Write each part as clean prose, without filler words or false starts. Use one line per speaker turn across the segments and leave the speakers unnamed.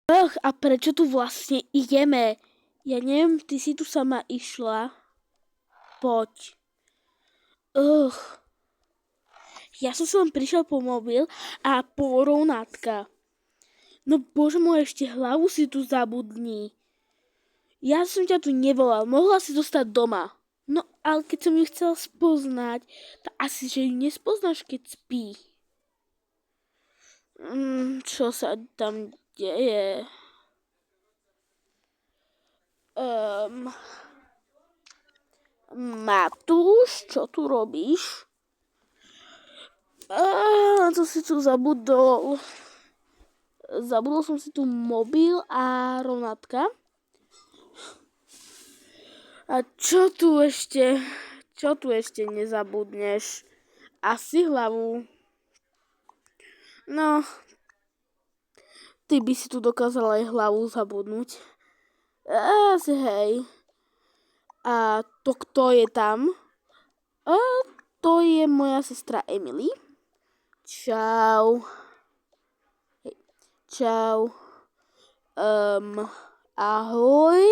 A prečo tu vlastne ideme? Ja neviem, ty si tu sama išla. Poď. Ja som sa len prišiel po mobil a po rovnátka. No bože môj, ešte hlavu si tu zabudni. Ja som ťa tu nevolal, mohla si zostať doma. No ale keď som ju chcel spoznať, tak asi, že ju nespoznáš, keď spí. Čo sa tam deje? Matúš, čo tu robíš? Co si tu zabudol? Zabudol som si tu mobil a rovnátka. A čo tu ešte nezabudneš? Asi hlavu. No, ty by si tu dokázala aj hlavu zabudnúť. Asi hej. A to kto je tam? To je moja sestra Emily. Čau. Hej. Čau. Ahoj.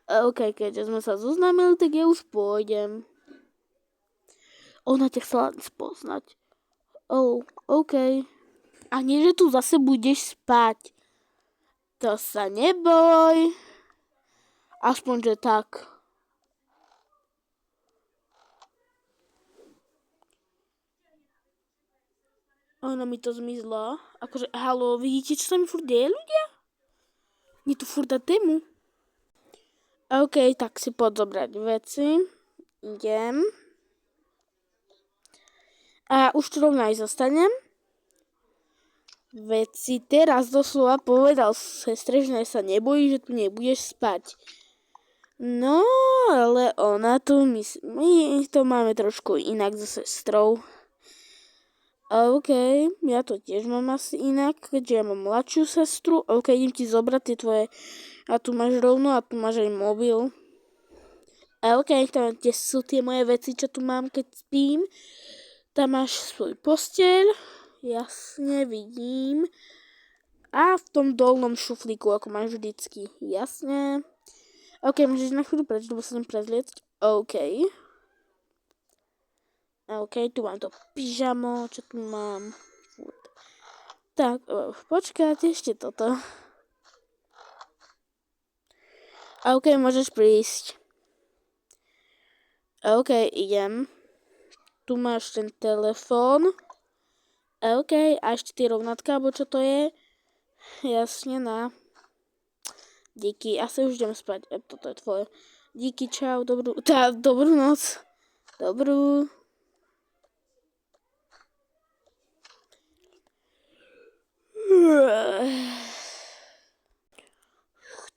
OK, keďže sme sa zoznámili, tak ja už pôjdem. Ona ťa chcela spoznať. OK. A nie, že tu zase budeš spať. To sa neboj. Aspoň, že tak. Ono mi to zmizlo. Akože, haló, vidíte, čo sa mi furt deje, ľudia? Nie tu furt dá tému. OK, tak si poď zobrať veci. Idem. A už tu rovno aj zostanem. Veď si teraz doslova povedal sestre, že sa nebojí, že tu nebudeš spať. No, ale ona tu, my to máme trošku inak so sestrou. OK, ja to tiež mám asi inak, keďže ja mám mladšiu sestru. OK, idem ti zobrať tie tvoje. A tu máš rovno a tu máš aj mobil. OK, tam tie sú tie moje veci, čo tu mám, keď spím. Tam máš svoj posteľ. Jasne, vidím. A v tom dolnom šuflíku, ako máš vždycky. Jasne. OK, môžeš na chvíľu preč, lebo sa idem prezliecť. OK. OK, tu mám to pyžamo, čo tu mám. Tak, počkať, ešte toto. OK, môžeš prísť. OK, idem. Tu máš ten telefón. OK, a ešte tie rovnátka, alebo čo to je? Jasne, na. Díky, asi už idem spať. Toto je tvoje. Díky, čau, dobrú noc. Dobrú.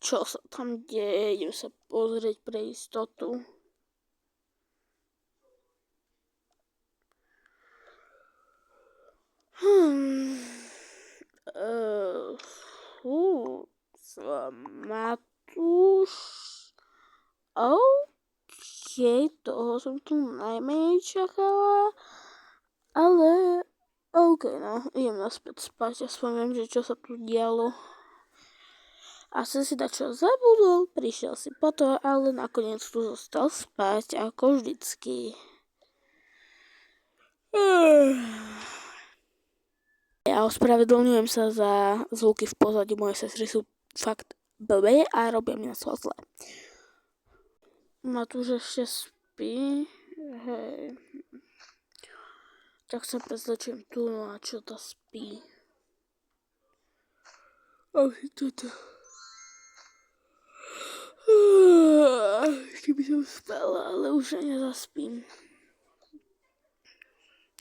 Čo sa tam deje? Idem sa pozrieť pre istotu. Matúš. OK, toho som tu najmenej čakala. Ale OK, no, idem naspäť spať. Aspoň viem, že čo sa tu dialo. Asi si dačo zabudol, prišiel si po to, ale nakoniec tu zostal spať, ako vždycky. Ja ospravedlňujem sa za zvuky v pozadí, moje sestry sú fakt blbé a robia mi na svoj zle. Matúš ešte spí, hej. Tak sa prezlečím tu, no a čo to spí. Asi toto. Ešte by som spala, ale už sa nezaspím.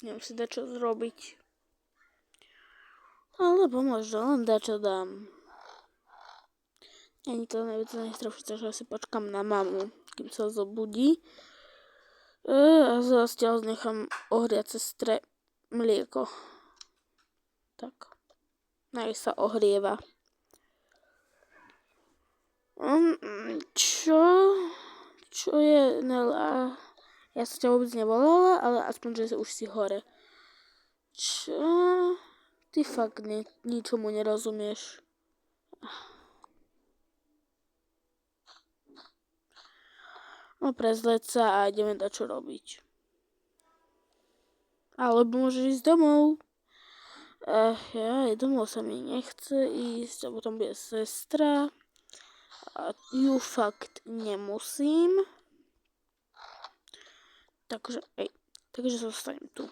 Neviem si dať čo zrobiť. Alebo možno len dať čo dám. Ani to neviete najstrafšie, že asi počkám na mamu, kým sa zobudí. A zatiaľ nechám ohriať sestre mlieko. Tak. Nech sa ohrieva. Čo je, Nela? Ja sa ťa vôbec nevolala, ale aspoň, že už si hore. Čo? Ty fakt ničomu nerozumieš. No prezleď sa a ideme dať čo robiť. Alebo môžeš ísť domov. Domov sa mi nechce ísť, a potom bude sestra. A ju fakt nemusím. Takže zostanem tu.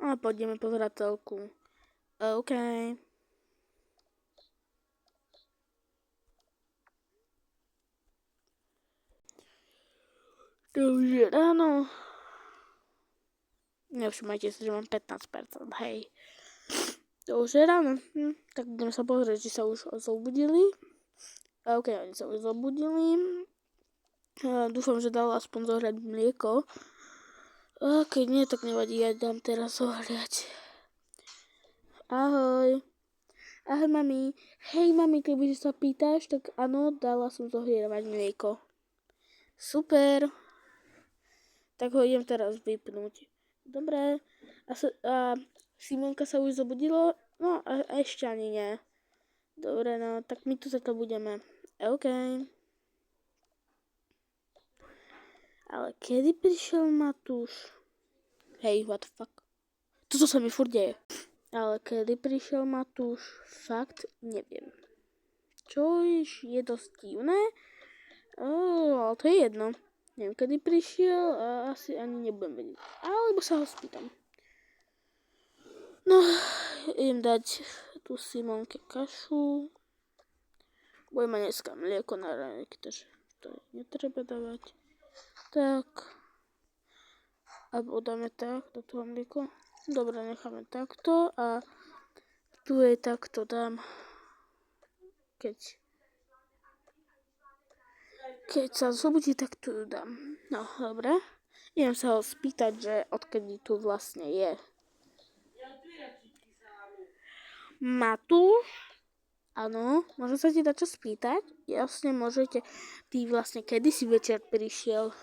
A pôjdeme pozerať telku. OK. To už je ráno. Nevšimajte si, že mám 15%, hej. To už je ráno. Tak budem sa pozrieť, či sa už zobudili. OK, oni sa už zobudili. Dúfam, že dal aspoň zohriať mlieko. A keď nie, tak nevadí, ja dám teraz zohriať. Ahoj. Ahoj, mami. Hej, mami, keby sa pýtaš, tak áno, dala som zohrievať mlieko. Super. Tak ho idem teraz vypnúť. Dobre. A Simonka sa už zobudilo? No, ešte ani nie. Dobre, no, tak my tu za to budeme. OK. Ale kedy prišiel Matúš? Hej, what the fuck? Toto sa mi furt deje. Ale kedy prišiel Matúš? Fakt neviem. Čo je dosť divné? Ale to je jedno. Neviem, kedy prišiel a asi ani nebudem vedieť. Alebo sa ho spýtam. No, idem dať tu Simonke kašu. Budeme dneska mlieko na raňajky, takže to netreba dávať. Tak. A dáme tak, do toho mlieko. Dobre, necháme takto a tu je takto dám. Keď sa zobudí, tak tu ju dám. No, dobre. Idem sa ho spýtať, že odkedy tu vlastne je. Matúš? Áno, môžem sa ti dať čo spýtať? Jasne, môžete. Ty vlastne kedy si večer prišiel?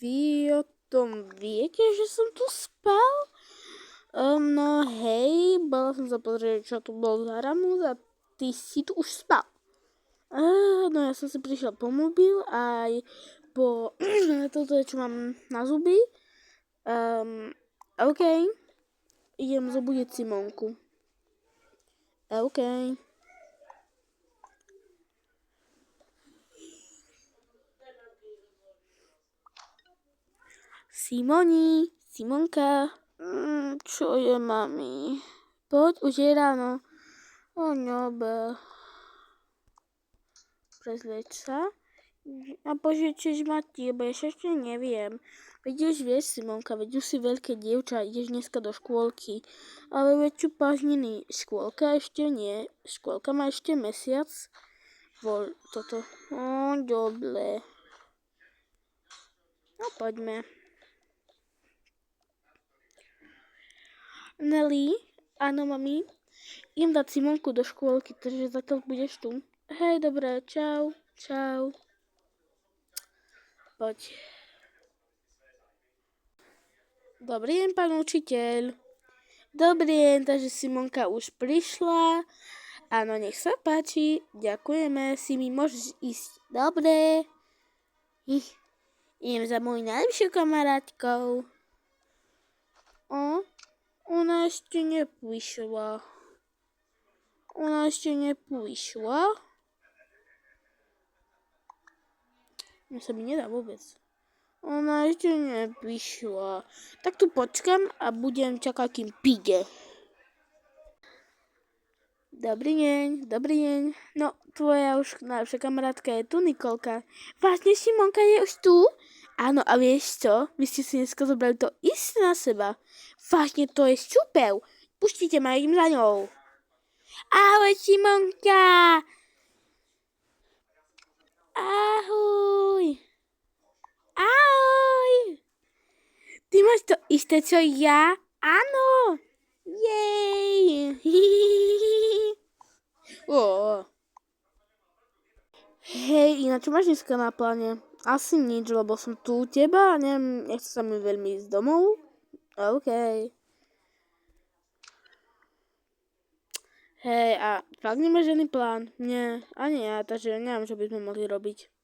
Vy o tom viete, že som tu spal? No hej, bola som sa pozrieť, čo tu bol za ramus a ty si tu už spal. No ja som si prišiel po mobil aj po toto, čo mám na zuby. OK. Idem zobudiť Simonku. OK. Simonka. Čo je, mami? Poď, už je ráno. Ňobe. Prezlieť sa. A požičeš ma ty, lebo ešte neviem. Veď už vieš, Simonka, veď už si veľké dievča, ideš dneska do škôlky. Ale veď čo pážniny, škôlka ešte nie. Škôlka má ešte mesiac. Toto. Dobre. No, poďme. Nelly? Áno, mami? Idem dať Simonku do škôlky, takže zatiaľ budeš tu. Hej, dobré, čau. Čau. Poď. Dobrý deň, pán učiteľ. Dobrý deň, takže Simonka už prišla. Áno, nech sa páči. Ďakujeme. Simi, môžeš ísť. Dobre. Idem za moju najlepšiu kamarátkou. Ona ešte neprišla. Mne sa mi nedá vôbec. Ona ešte neprišla. Tak tu počkam a budem čakať, kým príde. Dobrý deň. No, tvoja už najlepšia kamarátka je tu, Nikolka. Vážne, Simonka je už tu? Áno, a vieš čo? Vy ste si dneska zobrali to isté na seba. Vážne, to je super. Pustite ma, idem za ňou. Ahoj, Simonka. Ahoj. Ty máš to isté, čo ja? Áno. Jej. Hej, ináč čo máš dneska na pláne? Asi nič, lebo som tu u teba a nechce sa mi veľmi ísť domov. OK. Hej, a fakt nemáš žiadny plán? Nie, ani ja, takže neviem, čo by sme mohli robiť.